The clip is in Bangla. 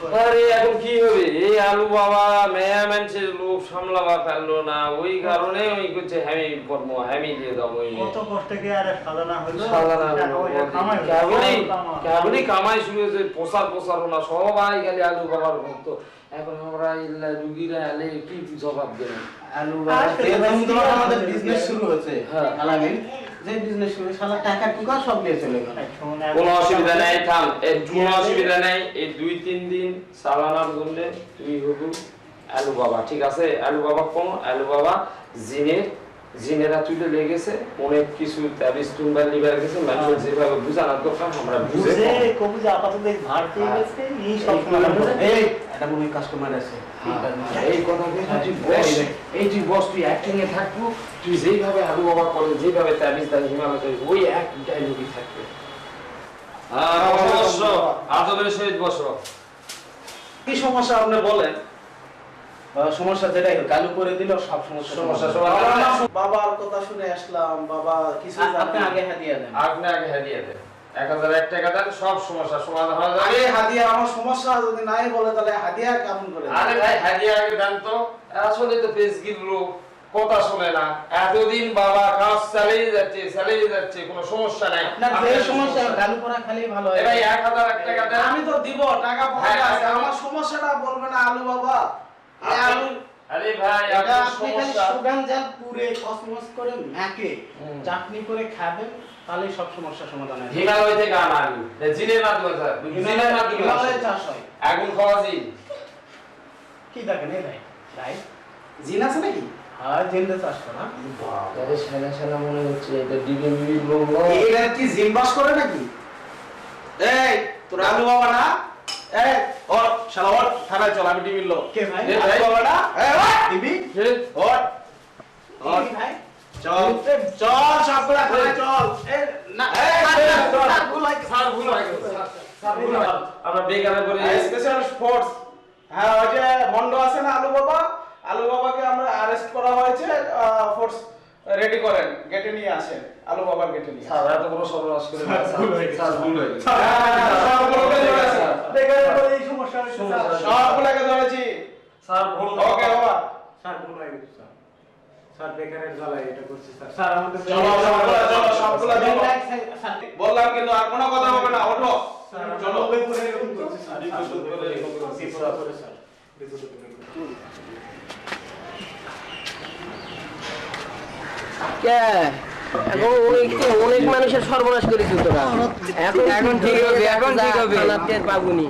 আরে এখন কি হবে, এই আলু বাবা মেয়া মানুষের লোভ সামলাবা পারলো না, ওই কারণে ওই করছে হ্যামি কর্ম হ্যামি দিয়ে দাও। ওই কত কষ্ট কি আর সাধনা হইলো, কেবলই কামাই শুরু হয়েছে, প্রচার না সবাই গেলে আলু বাবার ভক্ত। এখন আমরা ইল্লা রুগীরা এলে কি জবাব দেব? আলু বাবা তোমার আমাদের বিজনেস শুরু হয়েছে। হ্যাঁ আলামিন যে বিজনেস শুরু শালা টাকা টুকা সব নিয়ে চলে গেল। কোনো অসুবিধা নাই, থাম, এই কোনো অসুবিধা নাই। এই 2-3 দিন চালানোর জন্য তুই হবু আলু বাবা, ঠিক আছে? আলু বাবা কোন আলু বাবা জিনেরা তুলে লেগেছে, অনেক কিছু তাবিজ তুলবার লিবার গেছে, মানুষ যেভাবে বুঝানোর দরকার আমরা বুঝে কবুজ আপাতত ভার পেয়ে গেছে। এই সব এই এটা মনে কাস্টমার আছে, এই কথা তুই বস, এই তুই বস, তুই অ্যাক্টিং এ থাকবো, তুই যেভাবে আলু বাবা করে, যেভাবে তাবিজ তার হিমালয় ওই এক ডায়লগই থাকবে। বসো, আদবের সহিত বসো। কি সমস্যা আপনি বলেন? সমস্যা যেটাই হোক কালু করে দিল সব সমস্যা বাবার কথা শুনে আসলাম। বাবা কিছু আপনি আগে হাদিয়া দেন, আপনি আগে হাদিয়া দেন, 1001 টাকা দেন, সব সমস্যা সমাধান হয়ে যাবে। আরে হাদিয়া আমার সমস্যা যদি নাই বলে তাহলে হাদিয়া কেমন করে? আরে ভাই হাদিয়া আগে দেন তো। আসলে তো পেশগির লোক কথা শুনে না, এতদিন বাবা কাজ চালিয়ে যাচ্ছে কোনো সমস্যা নাই। আপনার যে সমস্যা কালু করা খালি ভালো হয়। ভাই 1001 টাকা দেন। আমি তো দিব টাকা পয়সা আছে, আমার সমস্যাটা বলবে না আলু বাবা। আলু আরে ভাই এটা আপনার আপনি খালি সমস্যা সুগান জাল পুরে কসমস করে মেখে চাটনি করে খাবেন, তাহলে সব সমস্যা সমাধান হবে। হিমালয় থেকে আনা আলু, জিনের মাধ্যমে স্যার, জিনের মাধ্যমে হিমালয়ে চাষ হয়। আগুন খাওয়া জিন। কি দেখেন এই ভাই ভাই জিন আছে নাকি? হ্যাঁ জিনতে চাষ করা। আরে শালা মনে হচ্ছে এটা ডিবিবি লোক না। এরা কি জিন বাস করে নাকি? এই তোর আলু বাবা না? এই ওর শালা ওর থানায় চল, আমি ডিবির লোক। কে ভাই? আলু বাবা না? এই ওর ডিবি ওর ওর ভাই চল চল সবগুলা থানায় চল। এই না স্যার ভুল হয়ে গেছে। আমরা বেকারে করে স্পেশাল ফোর্স, হ্যাঁ ওই যে মন্ড আছে না আলু বাবা, আলু বাবাকে আমরা অ্যারেস্ট করা হয়েছে। ফোর্স রেডি করেন, গেটে নিয়ে আসেন, আলু বাবার গেটে নিয়ে। স্যার এত বড় সর্বনাশ করে স্যার ভুল হয়ে গেছে। সবগুলোকে ধরেছি, বেকারের পরে এই সমস্যা হয়েছে স্যার। সবগুলোকে ধরেছি। স্যার ভুল ওকে বাবা স্যার ভুল হয়ে গেছে স্যার। স্যার বেকারের জ্বালায় এটা করছে স্যার। স্যার আমাদের চলো সবগুলো বললাম কিন্তু আর কোনো কথা হবে না, ওঠো চলো। এরকম করছে স্যার। অনেক মানুষের সর্বনাশ করেছিল তোরা। এখন ঠিক হবে, এখন ঠিক হবে।